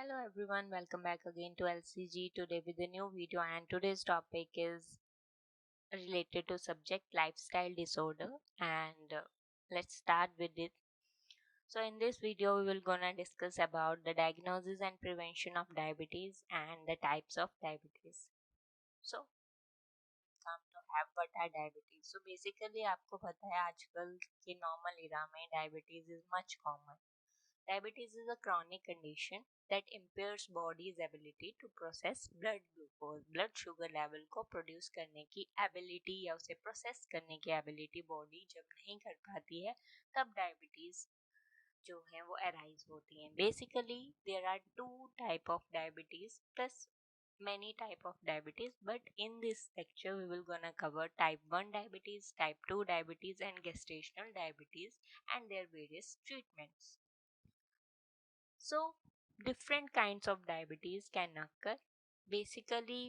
Hello everyone, welcome back again to LCG today with a new video, and today's topic is related to subject lifestyle disorder. And let's start with it. So in this video we will gonna discuss about the diagnosis and prevention of diabetes and the types of diabetes. So come to have what are diabetes. So basically आपको पता है आजकल के normal इरा में diabetes is much common. Diabetes is a chronic condition that impairs body's ability to process blood glucose. Blood sugar level को produce करने की ability या उसे प्रोसेस करने की एबिलिटी बॉडी जब नहीं कर पाती है तब डायबिटीज जो है वो अराइज होती हैं. Basically there are two type of diabetes plus many type of diabetes, but in this lecture we will gonna cover type 1 diabetes, type 2 diabetes and gestational diabetes and their various treatments. So, different kinds of diabetes can occur. Basically,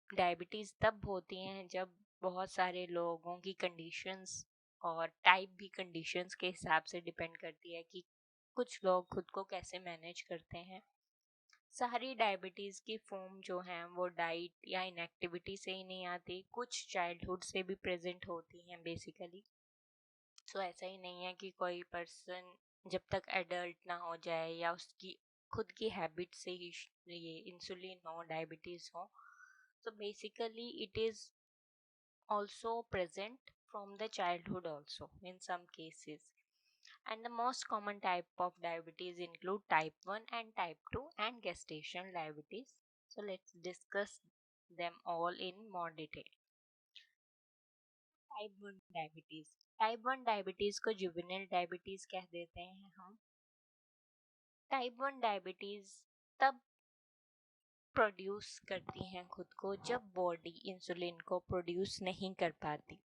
diabetes तब होती हैं जब बहुत सारे लोगों की conditions और type भी कंडीशंस के हिसाब से डिपेंड करती है कि कुछ लोग खुद को कैसे मैनेज करते हैं. सारी डायबिटीज़ की फॉर्म जो हैं वो डाइट या इनएक्टिविटी से ही नहीं आती, कुछ चाइल्डहुड से भी प्रेजेंट होती हैं बेसिकली. सो ऐसा ही नहीं है कि कोई पर्सन जब तक एडल्ट ना हो जाए या उसकी खुद की हैबिट से ही ये इंसुलिन हो डायबिटीज हो. so basically it is also present from the childhood also in some cases, and the most common type of diabetes include type 1 and type 2 and gestational diabetes. So let's discuss them all in more detail. Type 1 diabetes को juvenile diabetes कह देते हैं हम. Type 1 diabetes तब produce करती हैं खुद को जब बॉडी इंसुलिन को प्रोड्यूस नहीं कर पाती.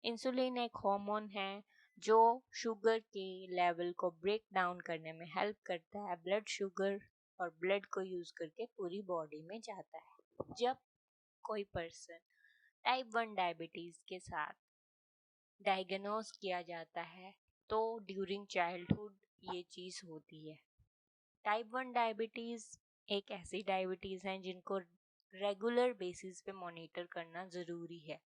इंसुलिन एक हार्मोन है जो शुगर के लेवल को ब्रेक डाउन करने में हेल्प करता है. ब्लड शुगर और ब्लड को यूज करके पूरी बॉडी में जाता है. जब कोई पर्सन टाइप 1 डायबिटीज के साथ डायग्नोज किया जाता है तो ड्यूरिंग चाइल्डहुड ये चीज़ होती है. टाइप 1 डायबिटीज़ एक ऐसी डायबिटीज़ है जिनको रेगुलर बेसिस पे मॉनिटर करना ज़रूरी है.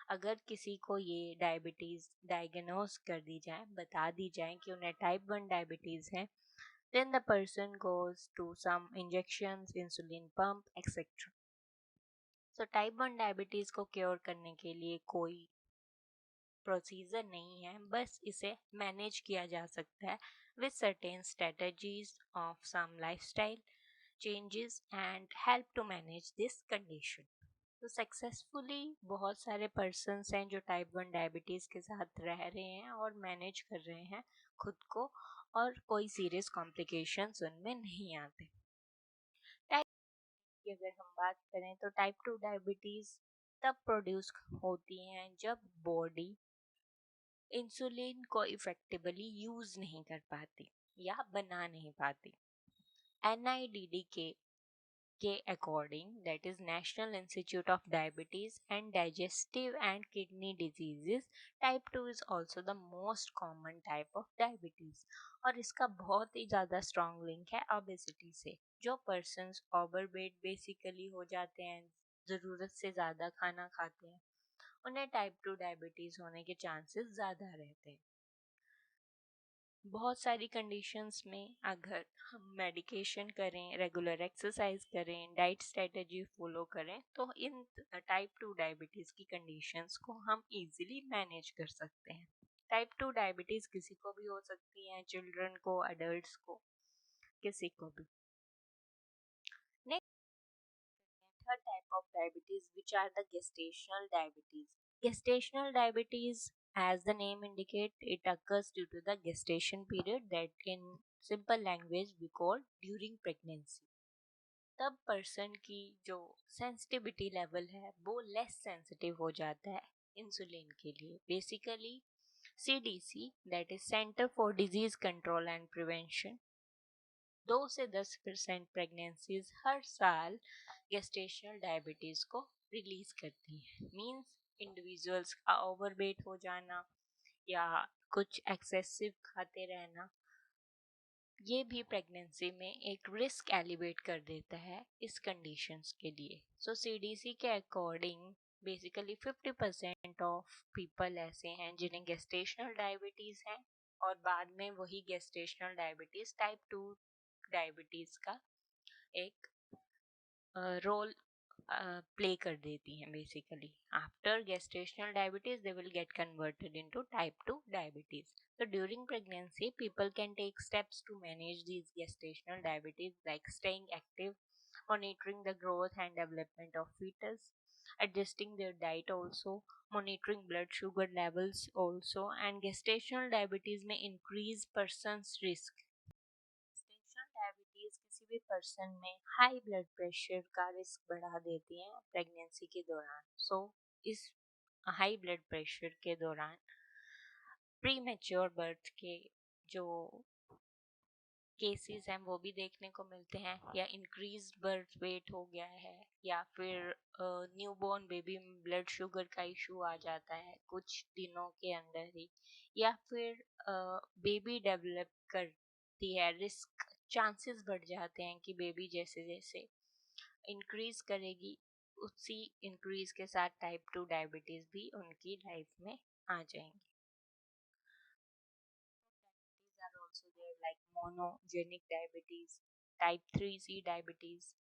अगर किसी को ये डायबिटीज़ डायग्नोज कर दी जाए, बता दी जाए कि उन्हें टाइप 1 डायबिटीज़ है, then the person goes to some injections, insulin pump, etc. So type 1 diabetes को क्योर करने के लिए कोई प्रोसीजर नहीं है, बस इसे मैनेज किया जा सकता है with certain strategies of some lifestyle changes and help to manage this condition. तो सक्सेसफुली बहुत सारे पर्सन्स हैं जो टाइप 1 डायबिटीज़ के साथ रह रहे हैं और मैनेज कर रहे हैं खुद को, और कोई सीरियस कॉम्प्लिकेशंस उनमें नहीं आते. टाइप की अगर हम बात करें तो टाइप 2 डायबिटीज़ तब प्रोड्यूस होती हैं जब बॉडी इंसुलिन को इफेक्टिवली यूज नहीं कर पाती या बना नहीं पाती. NIDD के according, that is national institute of diabetes and digestive and kidney diseases, type 2 is also the most common type of diabetes. और इसका बहुत ही ज़्यादा स्ट्रॉन्ग लिंक है ओबेसिटी से. जो पर्सन्स ओवरवेट बेसिकली हो जाते हैं, ज़रूरत से ज़्यादा खाना खाते हैं, उन्हें टाइप 2 डायबिटीज़ होने के चांसेस ज़्यादा रहते हैं. बहुत सारी कंडीशंस में अगर हम मेडिकेशन करें, रेगुलर एक्सरसाइज करें, डाइट स्ट्रेटजी फॉलो करें तो इन टाइप 2 डायबिटीज़ की कंडीशंस को हम इजीली मैनेज कर सकते हैं. टाइप 2 डायबिटीज़ किसी को भी हो सकती है, चिल्ड्रन को, अडल्ट्स को, किसी को भी. Third type of diabetes, which are the gestational diabetes. Gestational diabetes, as the name indicates, it occurs due to the gestation period, that in simple language we call during pregnancy. तब person की जो sensitivity level है वो less sensitive हो जाता है insulin के लिए. Basically CDC, that is centre for disease control and prevention, 2 से 10% प्रेगनेंसीज हर साल गेस्टेशनल डायबिटीज़ को रिलीज करती है. मींस इंडिविजुअल्स का ओवरवेट हो जाना या कुछ एक्सेसिव खाते रहना ये भी प्रेगनेंसी में एक रिस्क एलिवेट कर देता है इस कंडीशंस के लिए। सो सीडीसी के अकॉर्डिंग बेसिकली 50% ऑफ पीपल ऐसे हैं जिन्हें गेस्टेशनल डायबिटीज़ है, और बाद में वही गेस्टेशनल डायबिटीज़ टाइप 2 डायबिटीज़ का एक रोल प्ले कर देती हैं। Basically after gestational diabetes they will get converted into type 2 diabetes. So during pregnancy people can take steps to manage these gestational diabetes like staying active, monitoring the growth and development of fetus, adjusting their diet also, monitoring blood sugar levels also, and gestational diabetes may increase person's risk। Gestational diabetes किसी भी person में high blood pressure का risk बढ़ा देती हैं pregnancy के दौरान। सो इस हाई ब्लड प्रेशर के दौरान प्री मैच्योर बर्थ के जो केसेस हैं वो भी देखने को मिलते हैं, या इंक्रीज बर्थ वेट हो गया है, या फिर न्यूबॉर्न बेबी में ब्लड शुगर का इशू आ जाता है कुछ दिनों के अंदर ही, या फिर बेबी डेवलप करती है, रिस्क चांसेस बढ़ जाते हैं कि बेबी जैसे जैसे इंक्रीज करेगी उसी इंक्रीज के साथ टाइप 2 डायबिटीज भी उनकी लाइफ में आ जाएंगी। Are also there like monogenic diabetes, type 3C diabetes,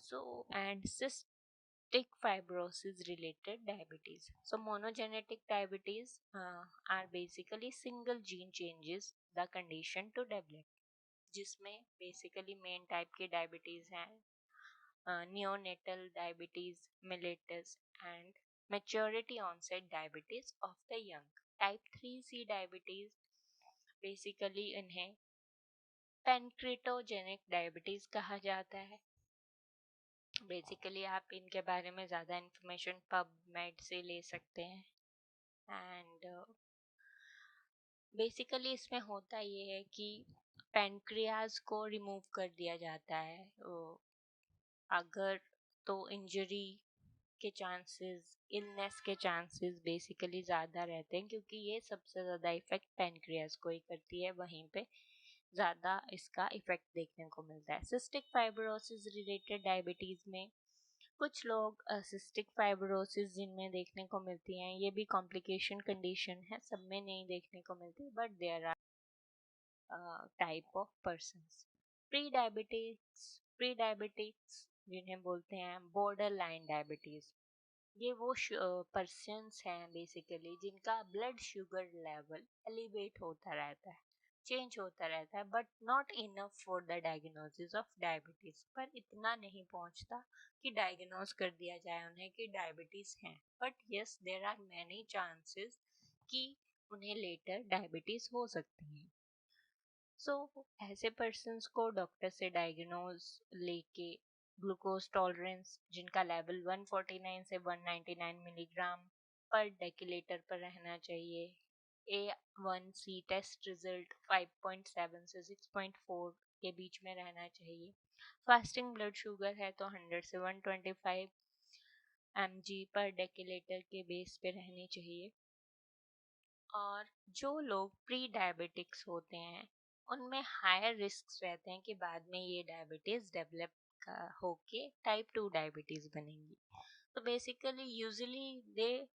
so and cystic fibrosis related diabetes. So monogenetic diabetes are basically single gene changes the condition to develop, जिसमें basically main type के diabetes हैं neonatal diabetes mellitus and maturity onset diabetes of the young। type 3C diabetes basically इन्हें पेनक्रेटोजेनिक diabetes कहा जाता है। Basically आप इनके बारे में ज़्यादा इन्फॉर्मेशन पबमेड से ले सकते हैं। एंड बेसिकली इसमें होता ये है कि पेनक्रियाज को रिमूव कर दिया जाता है अगर तो इंजरी के चांसेस, इलनेस के चांसेस बेसिकली ज़्यादा रहते हैं, क्योंकि ये सबसे ज़्यादा इफेक्ट पेनक्रियाज को ही करती है, वहीं पे ज़्यादा इसका इफेक्ट देखने को मिलता है। सिस्टिक फाइब्रोसिस रिलेटेड डायबिटीज़ में कुछ लोग सिस्टिक फाइब्रोसिस जिनमें देखने को मिलती हैं, ये भी कॉम्प्लिकेशन कंडीशन है, सब में नहीं देखने को मिलती, but there are type of persons. Pre diabetics जिन्हें बोलते हैं बॉर्डर लाइन डायबिटीज़, ये वो पर्सन्स हैं बेसिकली जिनका ब्लड शुगर लेवल एलिवेट होता रहता है, चेंज होता रहता है, but not enough for the diagnosis of diabetes, पर इतना नहीं पहुंचता कि डायग्नोज कर दिया जाए उन्हें कि डायबिटीज है, but yes there are many chances कि उन्हें लेटर डायबिटीज हो सकती है। सो ऐसे पर्सन्स को डॉक्टर से डायग्नोज लेके ग्लूकोज टॉलरेंस जिनका लेवल 149 से 199 मिलीग्राम पर डेकिलेटर पर रहना चाहिए, A1C टेस्ट रिजल्ट 5.7 से 6.4 के बीच में रहना चाहिए, फास्टिंग ब्लड शुगर है तो 100 से 125 mg पर डेकिलेटर के बेस पे रहनी चाहिए। और जो लोग प्री डायबिटिक्स होते हैं उनमें हायर रिस्क रहते हैं कि बाद में ये डायबिटीज डेवलप होके टाइप 2 डायबिटीज बनेंगी। तो basically usually they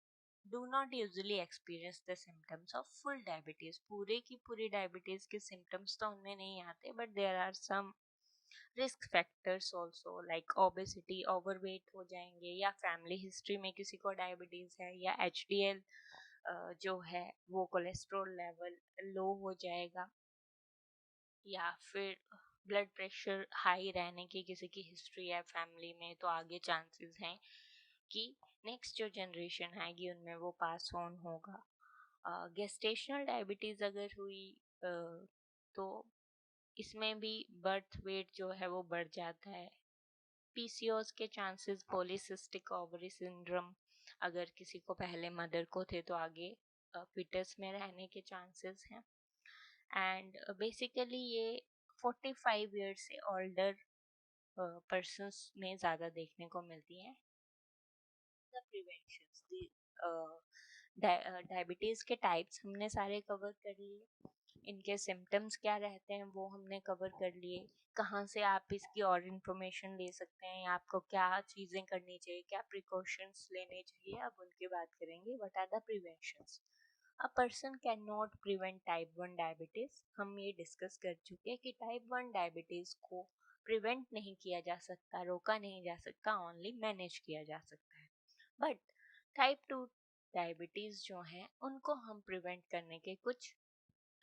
do not usually experience the symptoms of full diabetes, पूरे की पूरी डायबिटीज के सिम्टम्स तो उनमें नहीं आते, but there are some risk factors also like obesity, overweight हो जाएंगे, या फैमिली हिस्ट्री में किसी को डायबिटीज है, या HDL जो है वो कोलेस्ट्रॉल लेवल लो हो जाएगा, या फिर ब्लड प्रेशर हाई रहने की किसी की हिस्ट्री है फैमिली में, तो आगे चांसेस हैं कि नेक्स्ट जो जनरेशन आएगी उनमें वो पास ऑन होगा। गेस्टेशनल डायबिटीज़ अगर हुई तो इसमें भी बर्थ वेट जो है वो बढ़ जाता है। PCOS के चांसेस, पॉलीसिस्टिक ओवरी सिंड्रोम, अगर किसी को पहले मदर को थे तो आगे फिटस में रहने के चांसेस हैं। एंड बेसिकली ये 45 ईयर्स से ओल्डर पर्सन्स में ज़्यादा देखने को मिलती हैं। द प्रिवेंशंस, डायबिटीज़ के टाइप्स हमने सारे कवर कर लिए। इनके सिम्टम्स क्या रहते हैं वो हमने कवर कर लिए, कहाँ से आप इसकी और इन्फॉर्मेशन ले सकते हैं, आपको क्या चीज़ें करनी चाहिए, क्या प्रिकॉशंस लेने चाहिए, अब उनकी बात करेंगे। What are the preventions? A person can not prevent type 1 diabetes. हम ये डिस्कस कर चुके हैं कि टाइप 1 डायबिटीज को प्रिवेंट नहीं किया जा सकता, रोका नहीं जा सकता, ओनली मैनेज किया जा सकता है। बट टाइप 2 डायबिटीज जो हैं उनको हम प्रिवेंट करने के कुछ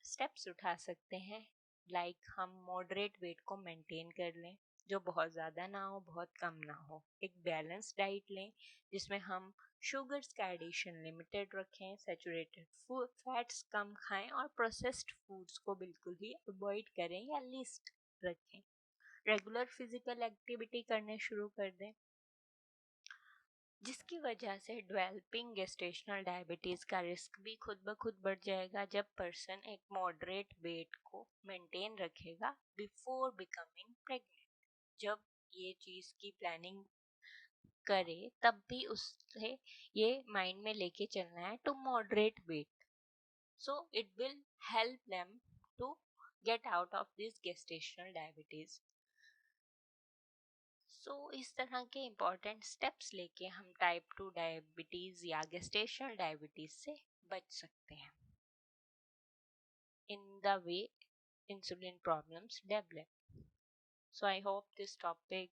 स्टेप्स उठा सकते हैं। लाइक हम मॉडरेट वेट को मेंटेन कर लें, जो बहुत ज़्यादा ना हो बहुत कम ना हो। एक बैलेंस डाइट लें जिसमें हम शुगर्स का एडिशन लिमिटेड रखें, सैचुरेटेड फूड फैट्स कम खाएं और प्रोसेस्ड फूड्स को बिल्कुल ही अवॉइड करें या लिस्ट रखें। रेगुलर फिजिकल एक्टिविटी करने शुरू कर दें, जिसकी वजह से डेवलपिंग गेस्टेशनल डायबिटीज का रिस्क भी खुद ब खुद बढ़ जाएगा जब पर्सन एक मॉडरेट वेट को मेंटेन रखेगा बिफोर बिकमिंग प्रेग्नेंट। जब ये चीज़ की प्लानिंग करे तब भी उसे ये माइंड में लेके चलना है to moderate weight, so it will help them to get out of this gestational diabetes. इस तरह के इम्पोर्टेंट स्टेप्स लेके हम टाइप 2 डायबिटीज या गेस्टेशनल डायबिटीज से बच सकते हैं। In the way insulin problems develop. So I hope this topic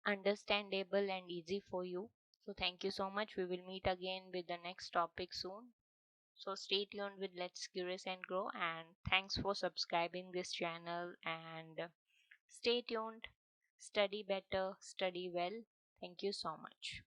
understandable and easy for you. So thank you so much. We will meet again with the next topic soon. So stay tuned with Let's Curious and Grow, and thanks for subscribing this channel, and stay tuned. Study better, study well. Thank you so much.